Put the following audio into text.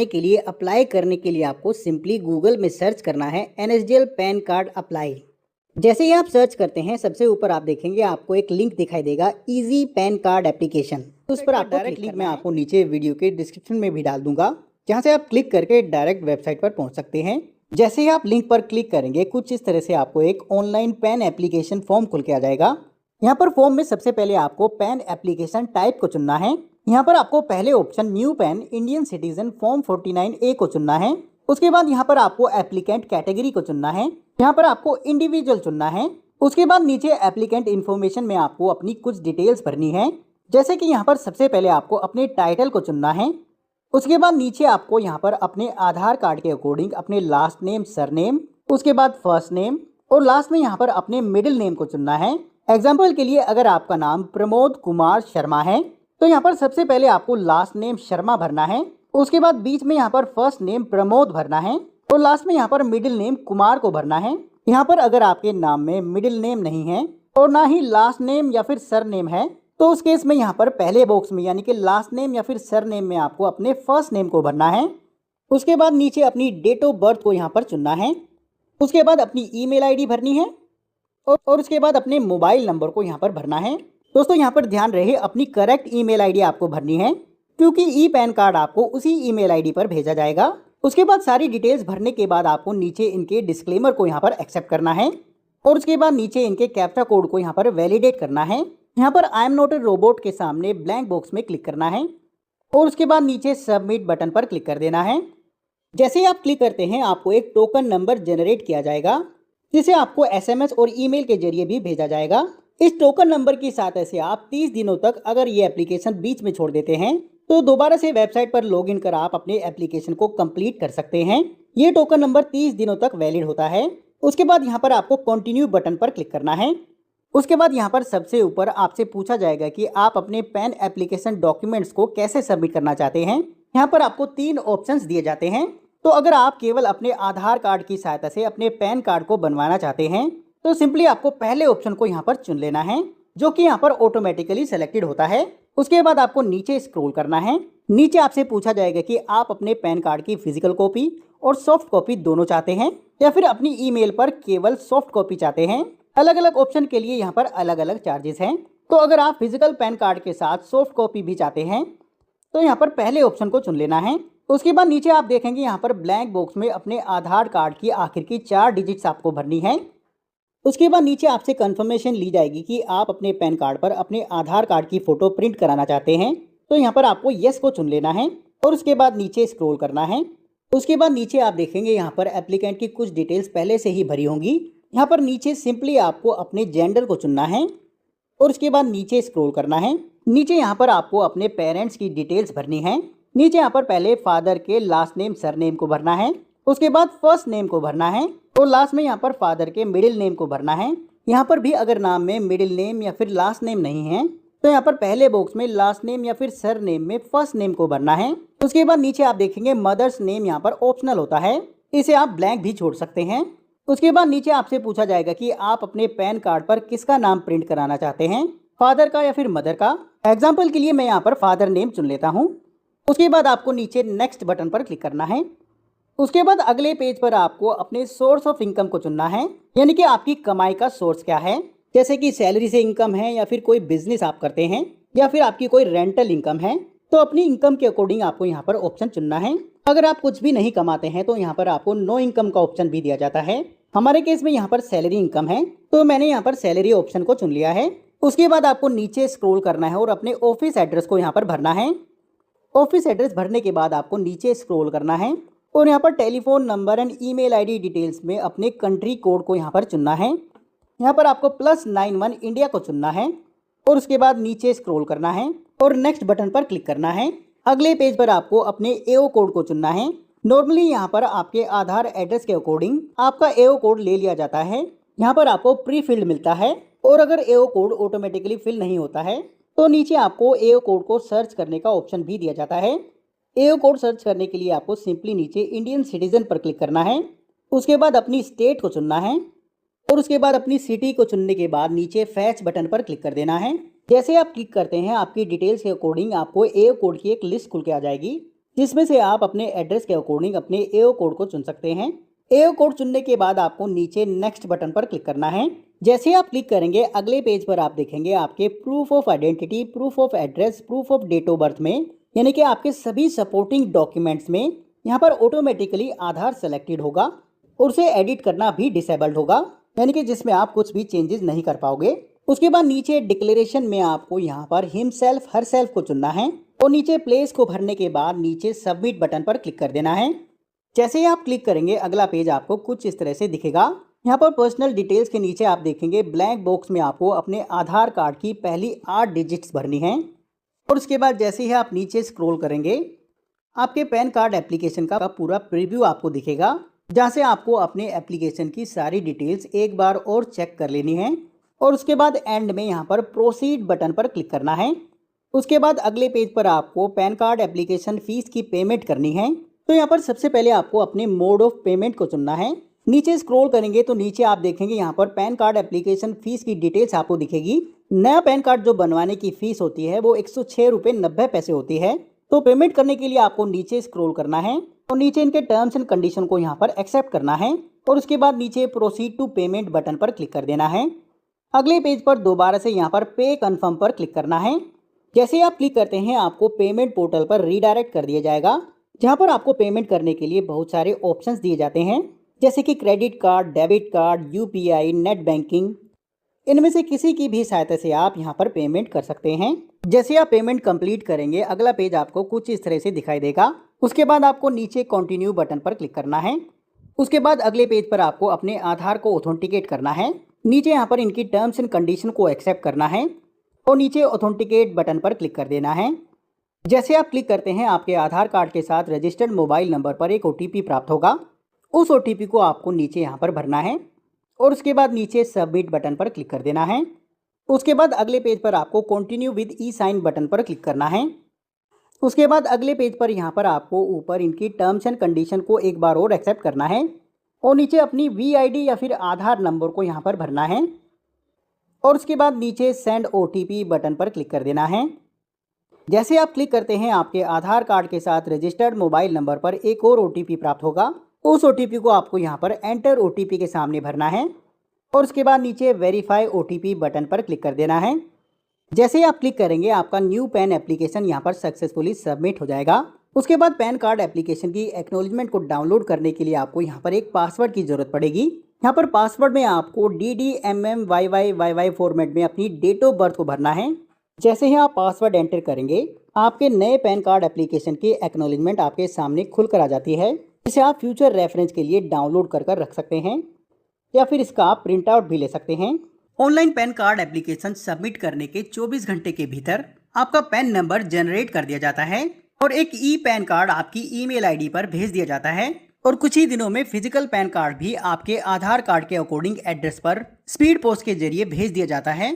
के लिए अप्लाई करने के लिए आपको सिंपली गूगल में सर्च करना है एनएसडीएल पैन कार्ड अप्लाई। जैसे ही आप सर्च करते हैं सबसे ऊपर आप देखेंगे आपको एक लिंक दिखाई देगा इजी पैन कार्ड एप्लीकेशन। तो उस पर आपको डायरेक्ट लिंक मैं आपको नीचे वीडियो के डिस्क्रिप्शन में भी डाल दूंगा, जहां से आप क्लिक करके डायरेक्ट वेबसाइट पर पहुंच सकते हैं। जैसे ही आप लिंक पर क्लिक करेंगे कुछ इस तरह से आपको एक ऑनलाइन पैन एप्लीकेशन फॉर्म खुल के आ जाएगा। यहाँ पर फॉर्म में सबसे पहले आपको पैन एप्लीकेशन टाइप को चुनना है। यहाँ पर आपको पहले option new pan Indian citizen form 49A को चुनना है। उसके बाद यहाँ पर आपको एप्लीकेंट कैटेगरी को चुनना है। यहाँ पर आपको इंडिविजुअल चुनना है। उसके बाद नीचे एप्लीकेंट इन्फॉर्मेशन में आपको अपनी कुछ डिटेल्स भरनी है। जैसे कि यहाँ पर सबसे पहले आपको अपने टाइटल को चुनना है। उसके बाद नीचे आपको यहाँ पर अपने आधार कार्ड के अकॉर्डिंग अपने लास्ट नेम, सरनेम, उसके बाद फर्स्ट नेम और लास्ट में यहाँ पर अपने मिडिल नेम को चुनना है। एग्जाम्पल के लिए अगर आपका नाम प्रमोद कुमार शर्मा है तो यहाँ पर सबसे पहले आपको लास्ट नेम शर्मा भरना है। उसके बाद बीच में यहाँ पर फर्स्ट नेम प्रमोद भरना है और लास्ट में यहाँ पर मिडिल नेम कुमार को भरना है। यहाँ पर अगर आपके नाम में मिडिल नेम नहीं है और ना ही लास्ट नेम या फिर सर नेम है तो उस केस में यहाँ पर पहले बॉक्स में यानी कि लास्ट नेम या फिर सर नेम में आपको अपने फर्स्ट नेम को भरना है। उसके बाद नीचे अपनी डेट ऑफ बर्थ को यहाँ पर चुनना है। उसके बाद अपनी ईमेल आईडी भरनी है और उसके बाद अपने मोबाइल नंबर को यहाँ पर भरना है। दोस्तों यहाँ पर ध्यान रहे अपनी करेक्ट ईमेल आईडी आपको भरनी है, क्योंकि ई पैन कार्ड आपको उसी ईमेल आईडी पर भेजा जाएगा। उसके बाद सारी डिटेल्स भरने के बाद आपको नीचे इनके डिस्क्लेमर को यहाँ पर एक्सेप्ट करना है और उसके बाद नीचे इनके कैप्चा कोड को यहाँ पर वैलिडेट करना है। यहाँ पर I am not a robot के सामने ब्लैंक बॉक्स में क्लिक करना है और उसके बाद नीचे सबमिट बटन पर क्लिक कर देना है। जैसे ही आप क्लिक करते हैं आपको एक टोकन नंबर जनरेट किया जाएगा, जिसे आपको एसएमएस और ईमेल के जरिए भी भेजा जाएगा। इस टोकन नंबर की सहायता से आप 30 दिनों तक अगर ये एप्लीकेशन बीच में छोड़ देते हैं तो दोबारा से वेबसाइट पर लॉगिन कर आप अपने एप्लीकेशन को कंप्लीट कर सकते हैं। ये टोकन नंबर 30 दिनों तक वैलिड होता है। उसके बाद यहाँ पर आपको कंटिन्यू बटन पर क्लिक करना है। उसके बाद यहाँ पर सबसे ऊपर आपसे पूछा जाएगा कि आप अपने पैन एप्लीकेशन डॉक्यूमेंट्स को कैसे सबमिट करना चाहते हैं। यहाँ पर आपको 3 ऑप्शंस दिए जाते हैं। तो अगर आप केवल अपने आधार कार्ड की सहायता से अपने पैन कार्ड को बनवाना चाहते हैं तो सिंपली आपको पहले ऑप्शन को यहाँ पर चुन लेना है, जो कि यहाँ पर ऑटोमेटिकली सेलेक्टेड होता है। उसके बाद आपको नीचे स्क्रॉल करना है। नीचे आपसे पूछा जाएगा कि आप अपने पैन कार्ड की फिजिकल कॉपी और सॉफ्ट कॉपी दोनों चाहते हैं या फिर अपनी ईमेल पर केवल सॉफ्ट कॉपी चाहते हैं। अलग अलग ऑप्शन के लिए यहाँ पर अलग अलग चार्जेस हैं। तो अगर आप फिजिकल पैन कार्ड के साथ सॉफ्ट कॉपी भी चाहते हैं तो यहाँ पर पहले ऑप्शन को चुन लेना है। उसके बाद नीचे आप देखेंगे यहाँ पर ब्लैंक बॉक्स में अपने आधार कार्ड की आखिर की 4 डिजिट्स आपको भरनी है। उसके बाद नीचे आपसे कंफर्मेशन ली जाएगी कि आप अपने पैन कार्ड पर अपने आधार कार्ड की फ़ोटो प्रिंट कराना चाहते हैं। तो यहाँ पर आपको येस को चुन लेना है और उसके बाद नीचे स्क्रॉल करना है। उसके बाद नीचे आप देखेंगे यहाँ पर एप्लीकेंट की कुछ डिटेल्स पहले से ही भरी होंगी। यहाँ पर नीचे सिंपली आपको अपने जेंडर को चुनना है और उसके बाद नीचे स्क्रॉल करना है। नीचे यहाँ पर आपको अपने पेरेंट्स की डिटेल्स भरनी है। नीचे यहाँ पर पहले फादर के लास्ट नेम सरनेम को भरना है, उसके बाद फर्स्ट नेम को भरना है और लास्ट में यहाँ पर फादर के मिडिल नेम को भरना है। यहाँ पर भी अगर नाम में मिडिल नेम या फिर लास्ट नेम नहीं है तो यहाँ पर पहले बॉक्स में लास्ट नेम या फिर सर नेम में फर्स्ट नेम को भरना है। उसके बाद नीचे आप देखेंगे मदर्स नेम यहाँ पर ऑप्शनल होता है, इसे आप ब्लैंक भी छोड़ सकते हैं। उसके बाद नीचे आपसे पूछा जाएगा कि आप अपने पैन कार्ड पर किसका नाम प्रिंट कराना चाहते हैं, फादर का या फिर मदर का। एग्जाम्पल के लिए मैं यहाँ पर फादर नेम चुन लेता हूँ। उसके बाद आपको नीचे नेक्स्ट बटन पर क्लिक करना है। उसके बाद अगले पेज पर आपको अपने सोर्स ऑफ इनकम को चुनना है, यानी कि आपकी कमाई का सोर्स क्या है, जैसे कि सैलरी से इनकम है या फिर कोई बिजनेस आप करते हैं या फिर आपकी कोई रेंटल इनकम है। तो अपनी इनकम के अकॉर्डिंग आपको यहाँ पर ऑप्शन चुनना है। अगर आप कुछ भी नहीं कमाते हैं तो यहाँ पर आपको नो इनकम का ऑप्शन भी दिया जाता है। हमारे केस में यहाँ पर सैलरी इनकम है तो मैंने यहाँ पर सैलरी ऑप्शन को चुन लिया है। उसके बाद आपको नीचे स्क्रॉल करना है और अपने ऑफिस एड्रेस को यहाँ पर भरना है। ऑफिस एड्रेस भरने के बाद आपको नीचे स्क्रॉल करना है और यहाँ पर telephone number and email ID details में अपने कंट्री कोड को यहाँ पर चुनना है। यहाँ पर आपको +91 इंडिया को चुनना है और उसके बाद नीचे स्क्रॉल करना है और नेक्स्ट बटन पर क्लिक करना है। अगले पेज पर आपको अपने एओ कोड को चुनना है। नॉर्मली यहाँ पर आपके आधार एड्रेस के अकॉर्डिंग आपका एओ कोड ले लिया जाता है। यहाँ पर आपको प्री फिल्ड मिलता है और अगर एओ कोड ऑटोमेटिकली फिल नहीं होता है तो नीचे आपको एओ कोड को सर्च करने का ऑप्शन भी दिया जाता है। एओ कोड सर्च करने के लिए आपको सिंपली नीचे इंडियन सिटीजन पर क्लिक करना है। उसके बाद अपनी स्टेट को चुनना है और उसके बाद अपनी सिटी को चुनने के बाद नीचे फैच बटन पर क्लिक कर देना है। जैसे आप क्लिक करते हैं आपकी डिटेल्स के अकॉर्डिंग आपको एओ कोड की एक लिस्ट खुल के आ जाएगी। जिसमें से आप अपने एड्रेस के अकॉर्डिंग अपने एओ कोड को चुन सकते हैं। एओ कोड चुनने के बाद आपको नीचे नेक्स्ट बटन पर क्लिक करना है। जैसे आप क्लिक करेंगे अगले पेज पर आप देखेंगे आपके proof of identity, proof of address, proof of date of birth में यानी कि आपके सभी सपोर्टिंग डॉक्यूमेंट्स में यहाँ पर ऑटोमेटिकली आधार सेलेक्टेड होगा और उसे एडिट करना भी डिसेबल्ड होगा, यानी कि जिसमें आप कुछ भी चेंजेस नहीं कर पाओगे। उसके बाद नीचे डिक्लेरेशन में आपको यहाँ पर हिमसेल्फ हर सेल्फ को चुनना है और नीचे प्लेस को भरने के बाद नीचे सबमिट बटन पर क्लिक कर देना है। जैसे ही आप क्लिक करेंगे अगला पेज आपको कुछ इस तरह से दिखेगा। यहाँ पर पर्सनल डिटेल्स के नीचे आप देखेंगे ब्लैंक बॉक्स में आपको अपने आधार कार्ड की पहली 8 डिजिट्स भरनी है और उसके बाद जैसे ही आप नीचे स्क्रॉल करेंगे आपके पैन कार्ड एप्लीकेशन का पूरा प्रीव्यू आपको दिखेगा, जहाँ से आपको अपने एप्लीकेशन की सारी डिटेल्स एक बार और चेक कर लेनी है और उसके बाद एंड में यहाँ पर प्रोसीड बटन पर क्लिक करना है। उसके बाद अगले पेज पर आपको पैन कार्ड एप्लीकेशन फीस की पेमेंट करनी है। तो यहाँ पर सबसे पहले आपको अपने मोड ऑफ पेमेंट को चुनना है। नीचे स्क्रॉल करेंगे तो नीचे आप देखेंगे यहाँ पर पैन कार्ड एप्लीकेशन फीस की डिटेल्स आपको दिखेगी। नया पैन कार्ड जो बनवाने की फीस होती है वो 106 रुपये 90 पैसे होती है। तो पेमेंट करने के लिए आपको नीचे स्क्रॉल करना है और नीचे इनके टर्म्स एंड कंडीशन को यहाँ पर एक्सेप्ट करना है और उसके बाद नीचे प्रोसीड टू पेमेंट बटन पर क्लिक कर देना है। अगले पेज पर दोबारा से यहाँ पर पे कन्फर्म पर क्लिक करना है। जैसे ही आप क्लिक करते हैं आपको पेमेंट पोर्टल पर रीडायरेक्ट कर दिया जाएगा, जहाँ पर आपको पेमेंट करने के लिए बहुत सारे ऑप्शंस दिए जाते हैं, जैसे कि credit card, debit card, UPI, net banking. इनमें से किसी की भी सहायता से आप यहाँ पर पेमेंट कर सकते हैं। जैसे आप पेमेंट कंप्लीट करेंगे अगला पेज आपको कुछ इस तरह से दिखाई देगा। उसके बाद आपको नीचे कंटिन्यू बटन पर क्लिक करना है। उसके बाद अगले पेज पर आपको अपने आधार को ऑथेंटिकेट करना है। नीचे यहाँ पर इनकी टर्म्स एंड कंडीशन को एक्सेप्ट करना है और नीचे ऑथेंटिकेट बटन पर क्लिक कर देना है। जैसे आप क्लिक करते हैं आपके आधार कार्ड के साथ रजिस्टर्ड मोबाइल नंबर पर एक OTP प्राप्त होगा। उस OTP को आपको नीचे यहाँ पर भरना है और उसके बाद नीचे सबमिट बटन पर क्लिक कर देना है। उसके बाद अगले पेज पर आपको continue with e sign button पर क्लिक करना है। उसके बाद अगले पेज पर यहाँ पर आपको ऊपर इनकी टर्म्स एंड कंडीशन को एक बार और एक्सेप्ट करना है और नीचे अपनी VID या फिर आधार नंबर को यहाँ पर भरना है और उसके बाद नीचे सेंड OTP बटन पर क्लिक कर देना है। जैसे आप क्लिक करते हैं आपके आधार कार्ड के साथ रजिस्टर्ड मोबाइल नंबर पर एक और OTP प्राप्त होगा। उस OTP को आपको यहाँ पर एंटर OTP के सामने भरना है और उसके बाद नीचे वेरीफाई OTP बटन पर क्लिक कर देना है। जैसे ही आप क्लिक करेंगे आपका न्यू पैन एप्लीकेशन यहाँ पर सक्सेसफुली सबमिट हो जाएगा। उसके बाद पैन कार्ड एप्लीकेशन की एक्नॉलेजमेंट को डाउनलोड करने के लिए आपको यहाँ पर एक पासवर्ड की जरूरत पड़ेगी। यहाँ पर पासवर्ड में आपको DDMMYYYY फॉर्मेट में अपनी डेट ऑफ बर्थ को भरना है। जैसे ही आप पासवर्ड एंटर करेंगे आपके नए पैन कार्ड एप्लीकेशन की एक्नॉलेजमेंट आपके सामने खुलकर आ जाती है। इसे आप फ्यूचर रेफरेंस के लिए डाउनलोड कर रख सकते हैं या फिर इसका आप प्रिंट आउट भी ले सकते हैं। Online pan card application submit करने के 24 घंटे के भीतर आपका पैन नंबर जनरेट कर दिया जाता है और एक पैन कार्ड आपकी ईमेल ID पर भेज दिया जाता है और कुछ ही दिनों में फिजिकल पैन कार्ड भी आपके आधार कार्ड के अकॉर्डिंग एड्रेस पर स्पीड पोस्ट के जरिए भेज दिया जाता है।